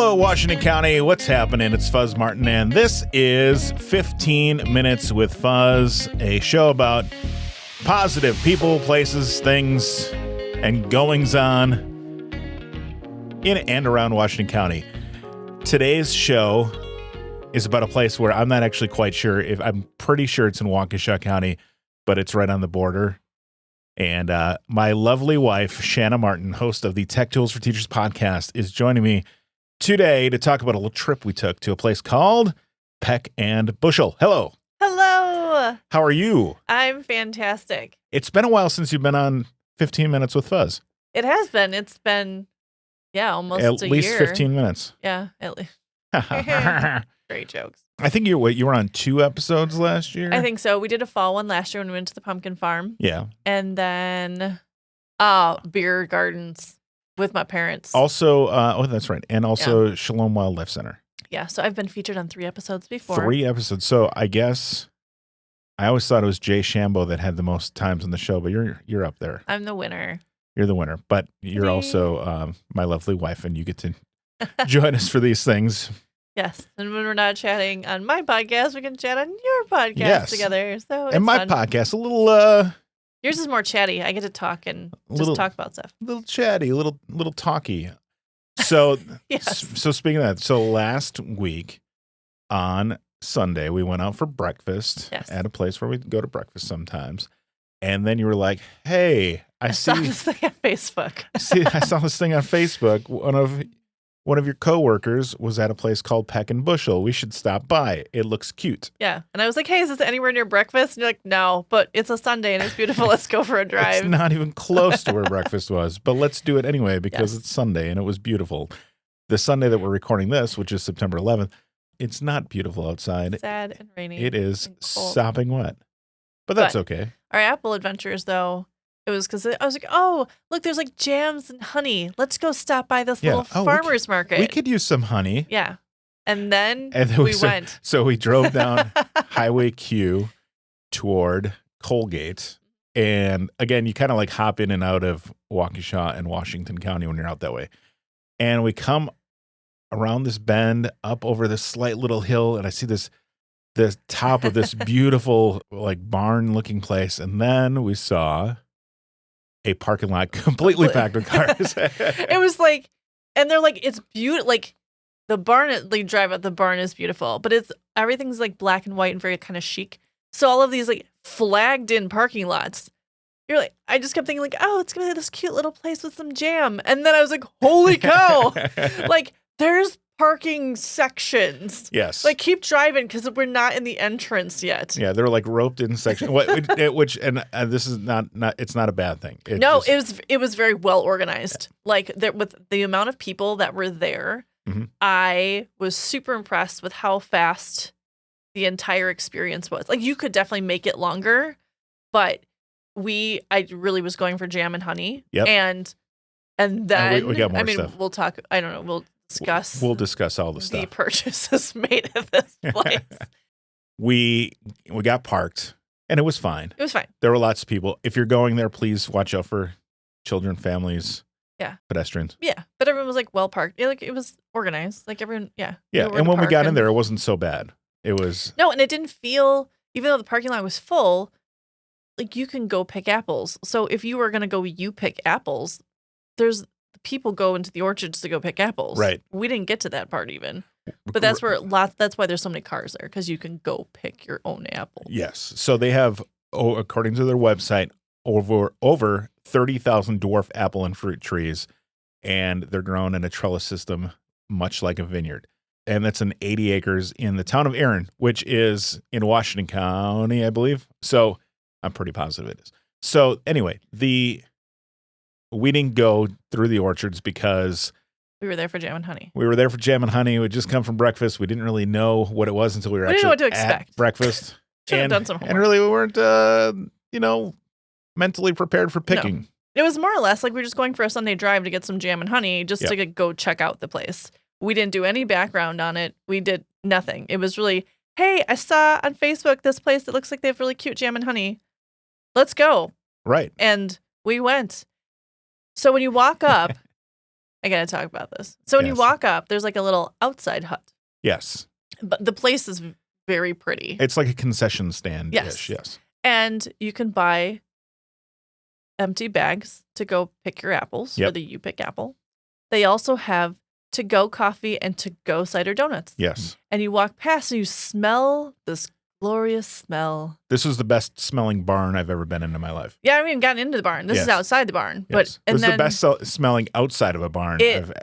Hello, Washington County. What's happening? It's Fuzz Martin, and this is 15 Minutes with Fuzz, a show about positive people, places, things, and goings-on in and around Washington County. Today's show is about a place where I'm not actually quite sure if I'm pretty sure it's in Waukesha County, but it's right on the border. And my lovely wife, Shanna Martin, host of the Tech Tools for Teachers podcast, is joining me today to talk about a little trip we took to a place called Peck Bushel. Hello. Hello. How are you? I'm fantastic. It's been a while since you've been on 15 Minutes with Fuzz. It has been. It's been, almost a year. At least 15 minutes. Yeah, at least. Great jokes. I think you were on 2 episodes last year? I think so. We did a fall one last year when we went to the pumpkin farm. Yeah. And then beer gardens with my parents. Also, that's right. And also Shalom Wildlife Center. Yeah, so I've been featured on 3 episodes before. 3 episodes. So I guess I always thought it was Jay Shambo that had the most times on the show, but you're up there. I'm the winner. You're the winner. But you're also my lovely wife, and you get to join us for these things. Yes, and when we're not chatting on my podcast, we can chat on your podcast together. So it's and my fun. podcast, a little yours is more chatty. I get to talk and just talk about stuff. A little chatty, a little talky. So Yes. So speaking of that, so last week on Sunday we went out for breakfast at a place where we go to breakfast sometimes, and then you were like, "Hey, I saw this thing on Facebook. I saw this thing on Facebook. One of your coworkers was at a place called Peck Bushel. We should stop by. It looks cute." Yeah. And I was like, "Hey, is this anywhere near breakfast?" And you're like, "No, but it's a Sunday and it's beautiful. Let's go for a drive." It's not even close to where breakfast was, but let's do it anyway because it's Sunday and it was beautiful. The Sunday that we're recording this, which is September 11th, it's not beautiful outside. Sad and rainy. It is sopping wet, but that's okay. Our apple adventures, though, it was because I was like, "Oh, look, there's like jams and honey. Let's go stop by this little farmer's market. We could use some honey." Yeah. And then we went. So we drove down Highway Q toward Colgate. And again, you kind of like hop in and out of Waukesha and Washington County when you're out that way. And we come around this bend up over this slight little hill, and I see the top of this beautiful like barn looking place. And then we saw a parking lot completely packed with cars. It was like, and they're like, it's beautiful. Like the barn, they drive up, the barn is beautiful, but everything's like black and white and very kind of chic. So all of these like flagged in parking lots. You're like, I just kept thinking like, oh, it's going to be this cute little place with some jam. And then I was like, holy cow. Like there's parking sections. Yes. Like keep driving because we're not in the entrance yet. Yeah, they're like roped in sections. Which this is not it's not a bad thing. It was very well organized. Like with the amount of people that were there, I was super impressed with how fast the entire experience was. Like you could definitely make it longer, but I really was going for jam and honey. Yep. And then we got more stuff. We'll talk. I don't know. We'll discuss all the stuff. The purchases made at this place. We got parked, and it was fine. It was fine. There were lots of people. If you're going there, please watch out for children, families, pedestrians. Yeah, but everyone was like well parked. It was organized. Like everyone, Yeah, and when we got in there, it wasn't so bad. It was and it didn't feel. Even though the parking lot was full, like you can go pick apples. So if you were gonna go, you pick apples. There's people go into the orchards to go pick apples. Right. We didn't get to that part even. But that's why there's so many cars there, because you can go pick your own apple. Yes. So they have, according to their website, over 30,000 dwarf apple and fruit trees, and they're grown in a trellis system, much like a vineyard. And that's an 80 acres in the town of Erin, which is in Washington County, I believe. So I'm pretty positive it is. So anyway, we didn't go through the orchards because we were there for jam and honey. We had just come from breakfast. We didn't really know what it was until we didn't know what to expect. At breakfast. Should have done some homework. And really we weren't, mentally prepared for picking. No. It was more or less like we were just going for a Sunday drive to get some jam and honey just to go check out the place. We didn't do any background on it. We did nothing. It was really, hey, I saw on Facebook this place that looks like they have really cute jam and honey. Let's go. Right. And we went. So when you walk up, I got to talk about this. So when you Yes. walk up, there's like a little outside hut. Yes. But the place is very pretty. It's like a concession stand-ish. Yes. Yes. And you can buy empty bags to go pick your apples for Yep. the You Pick apple. They also have to-go coffee and to-go cider donuts. Yes. And you walk past and you smell this glorious smell. This was the best smelling barn I've ever been in my life. Yeah, I haven't even gotten into the barn. This is Yes. outside the barn. Yes. But It was and the then best smelling outside of a barn It I've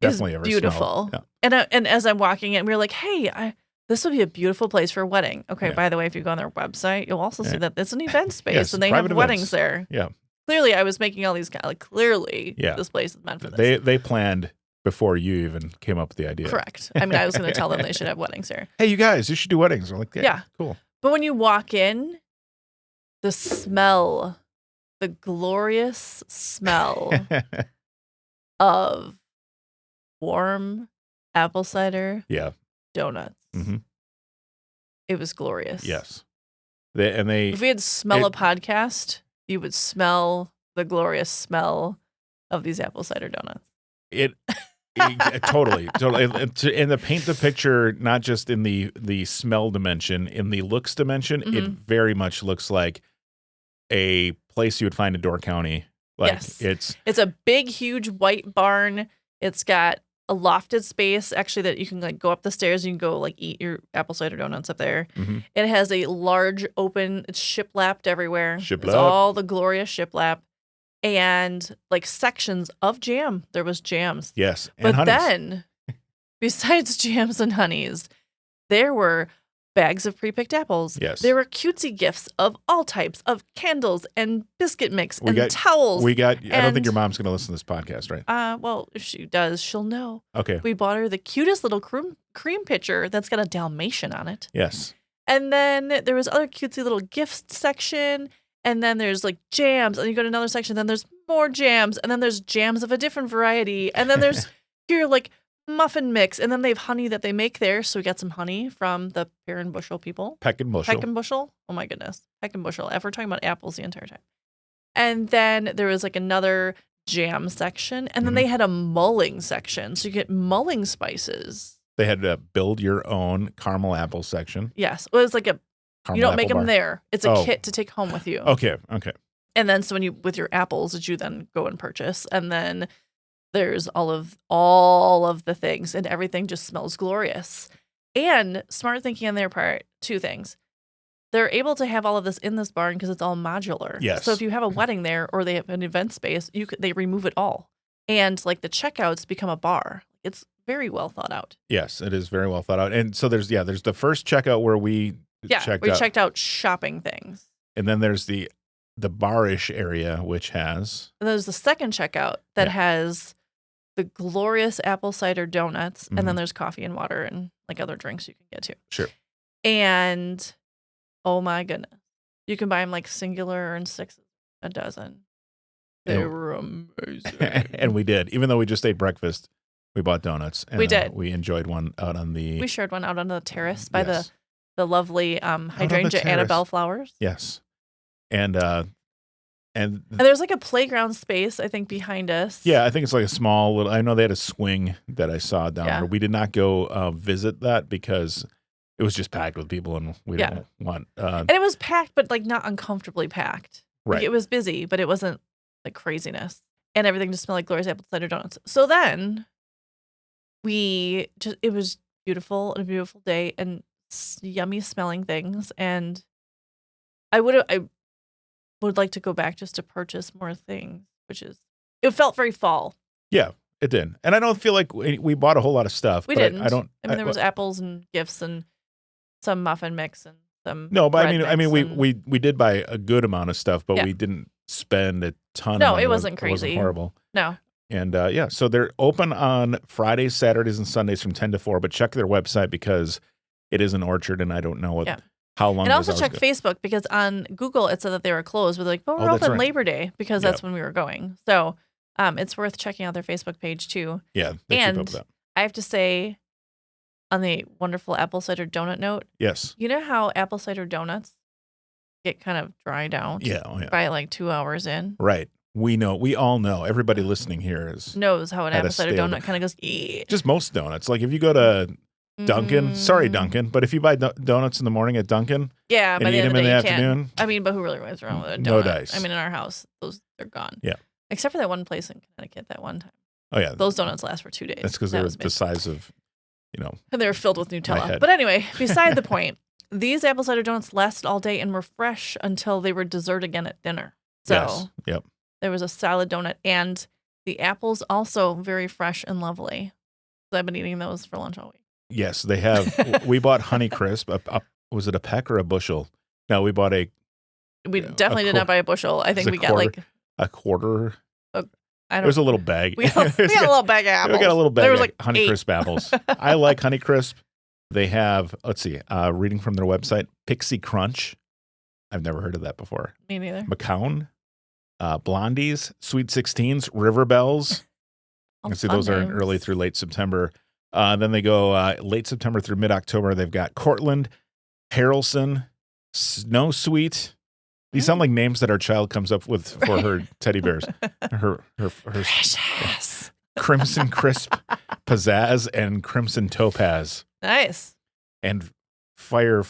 definitely is ever beautiful. smelled. Yeah. And as I'm walking in, we were like, hey, this would be a beautiful place for a wedding. Okay, Yeah. by the way, if you go on their website, you'll also see Yeah. that it's an event space Yes, and they have private weddings events. there. Yeah. Clearly, I was making all these clearly Yeah. this place is meant for this. They planned before you even came up with the idea. Correct. I mean, I was going to tell them they should have weddings there. Hey, you guys, you should do weddings. We're like, Yeah. cool. But when you walk in, the smell, the glorious smell of warm apple cider Yeah. donuts. Mhm. It was glorious. Yes. If we had smell a podcast, you would smell the glorious smell of these apple cider donuts. Totally. And to paint the picture, not just in the smell dimension, in the looks dimension, it Mhm. very much looks like a place you would find in Door County. Like Yes. It's a big, huge white barn. It's got a lofted space, actually, that you can like go up the stairs. You can go like eat your apple cider donuts up there. Mhm. It has a large open, it's shiplapped everywhere. It's Shiplap. all the glorious shiplap. And like sections of jam. There was jams. Yes. And But honeys. then, besides jams and honeys, there were bags of pre-picked apples. Yes. There were cutesy gifts of all types of candles and biscuit mix We and got- towels. I don't think and- your mom's going to listen to this podcast, right? Well, if she does, she'll know. Okay. We bought her the cutest little cream pitcher that's got a Dalmatian on it. Yes. And then there was other cutesy little gift section. And then there's like jams. And you go to another section. Then there's more jams. And then there's jams of a different variety. And then there's your like muffin mix. And then they have honey that they make there. So we got some honey from the Peck Bushel people. Peck and Bushel. Peck and Bushel? Oh my goodness. Peck and Bushel. We're talking about apples the entire time. And then there was like another jam section. And then Mhm. they had a mulling section. So you get mulling spices. They had to build your own caramel apple section. Yes. Well, it's like you Caramel don't make apple them bar. there. It's a Oh. kit to take home with you. Okay. And then so when you with your apples that you then go and purchase, and then there's all of the things, and everything just smells glorious. And smart thinking on their part, two things. They're able to have all of this in this barn because it's all modular. Yes. So if you have a wedding there or they have an event space, they remove it all. And like the checkouts become a bar. It's very well thought out. Yes, it is very well thought out. And so there's the first checkout where we checked out shopping things. And then there's the bar-ish area, which has And there's the second checkout that Yeah. has the glorious apple cider donuts, and then Mhm. there's coffee and water and like other drinks you can get to. Sure. And oh my goodness, you can buy them like singular and a dozen. They Yeah. were amazing. and we did. Even though we just ate breakfast, we bought donuts. And, We did. We enjoed one out on the We shared one out on the terrace by Yes. the lovely on the hydrangea terrace. Annabelle flowers. Yes. And And there's like a playground space, I think, behind us. yeah, I think it's like a small little. I know they had a swing that I saw down Yeah. there. We did not go visit that because it was just packed with people, and we Yeah. didn't want. And it was packed, but like not uncomfortably packed. Like, Right. it was busy, but it wasn't like craziness. And everything just smelled like glorious apple cider donuts. So then it was beautiful and a beautiful day and yummy smelling things. And I would like to go back just to purchase more things, it felt very fall. Yeah, it did. And I don't feel like we bought a whole lot of stuff. We but didn't. I don't. I mean, there was apples and gifts and some muffin mix and some. No, but bread I mean, mix and- we did buy a good amount of stuff, but Yeah. we didn't spend a ton. No, of money. it wasn't It crazy. wasn't horrible. No. And yeah, so they're open on Fridays, Saturdays, and Sundays from 10 to 4. But check their website because it is an orchard, and I don't know Yeah. how long. And those also hours check go. Facebook because on Google it said that they were closed, but they're like, but we're Oh, that's open right. Labor Day because Yeah. that's when we were going. So it's worth checking out their Facebook page too. Yeah, they keep up And with that. I have to say, on the wonderful apple cider donut note, Yes. you know how apple cider donuts get kind of dried out Yeah. Oh, yeah. by like 2 hours in? Right. we all know, everybody listening here knows how an had a apple cider stale donut kind of goes, eee. just most donuts. Like if you go to Dunkin', sorry Dunkin', but if you buy donuts in the morning at Dunkin', Yeah, and by the eat end of them the in day, the you afternoon, can. I mean, but who really runs around with a donut? no dice. I mean, in our house, they're gone. Yeah. Except for that one place in Connecticut that one time. Oh yeah, Those donuts last for 2 days. that's because they were the size of, And they were filled with my Nutella. head. But anyway, beside the point, these apple cider donuts lasted all day and were fresh until they were dessert again at dinner. So yes, yep. there was a solid donut, and the apples also very fresh and lovely. So I've been eating those for lunch all week. Yes, they have. We bought Honey Crisp. Was it a peck or a bushel? No, we bought We definitely did not buy a bushel. I think we got like a quarter. I It don't. was a little bag. We got a little bag of apples. We got a little bag There was of like Honey 8. Crisp apples. I like Honey Crisp. They have, let's see, reading from their website, Pixie Crunch. I've never heard of that before. Me neither. Macoun, Blondies, Sweet 16s, River Bells. You can see those are in early through late September. Then they go late September through mid-October. They've got Cortland, Harrelson, Snow Sweet. These sound like names that our child comes up with for her teddy bears. Her Precious. Crimson Crisp, Pizzazz, and Crimson Topaz. Nice. And I'm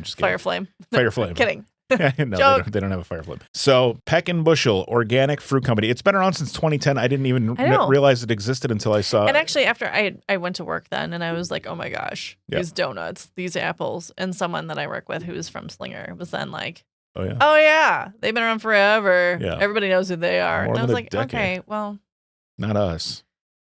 just kidding. Fire Flame. Fire Flame. Kidding. No, they don't have a Fire Flame. So Peck Bushel Organic Fruit Company. It's been around since 2010. I didn't even realize it existed until I saw it. And actually, after I went to work then, and I was like, oh my gosh, these donuts, these apples. And someone that I work with who was from Slinger was then like, oh yeah, they've been around forever. Yeah. Everybody knows who they are. More and I was than a like, decade. okay, well. Not us.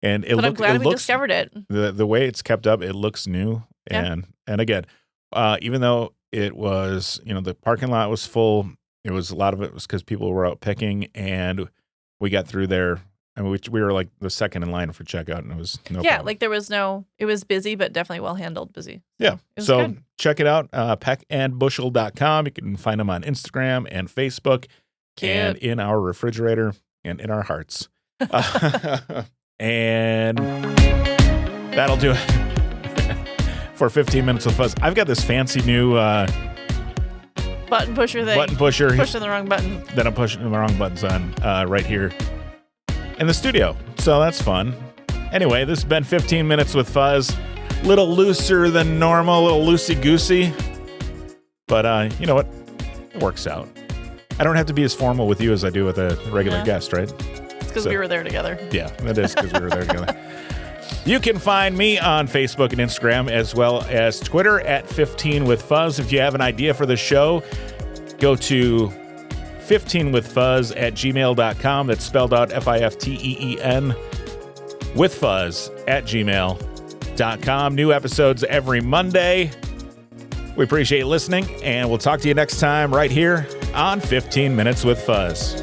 And I'm glad we discovered it. The way it's kept up, it looks new. And again, even though it was, the parking lot was full, a lot of it was because people were out picking, and we got through there. And we were like the second in line for checkout, and it was no problem. Like there was it was busy, but definitely well handled busy. So good. check it out, peckandbushel.com. You can find them on Instagram and Facebook. Cute. And in our refrigerator and in our hearts. And that'll do it for 15 minutes of Fuzz. I've got this fancy new button pusher thing. Button pusher. Pushing the wrong button. That I'm pushing the wrong buttons on right here in the studio. So that's fun. Anyway, this has been 15 minutes with Fuzz. Little looser than normal, a little loosey-goosey. But you know what? It works out. I don't have to be as formal with you as I do with a regular guest, right? It's because we were there together. Yeah, it is because we were there together. You can find me on Facebook and Instagram as well as Twitter at 15withfuzz. If you have an idea for the show, go to 15withfuzz@gmail.com. That's spelled out FIFTEEN with fuzz at gmail.com. New episodes every Monday. We appreciate listening, and we'll talk to you next time right here on 15 Minutes with Fuzz.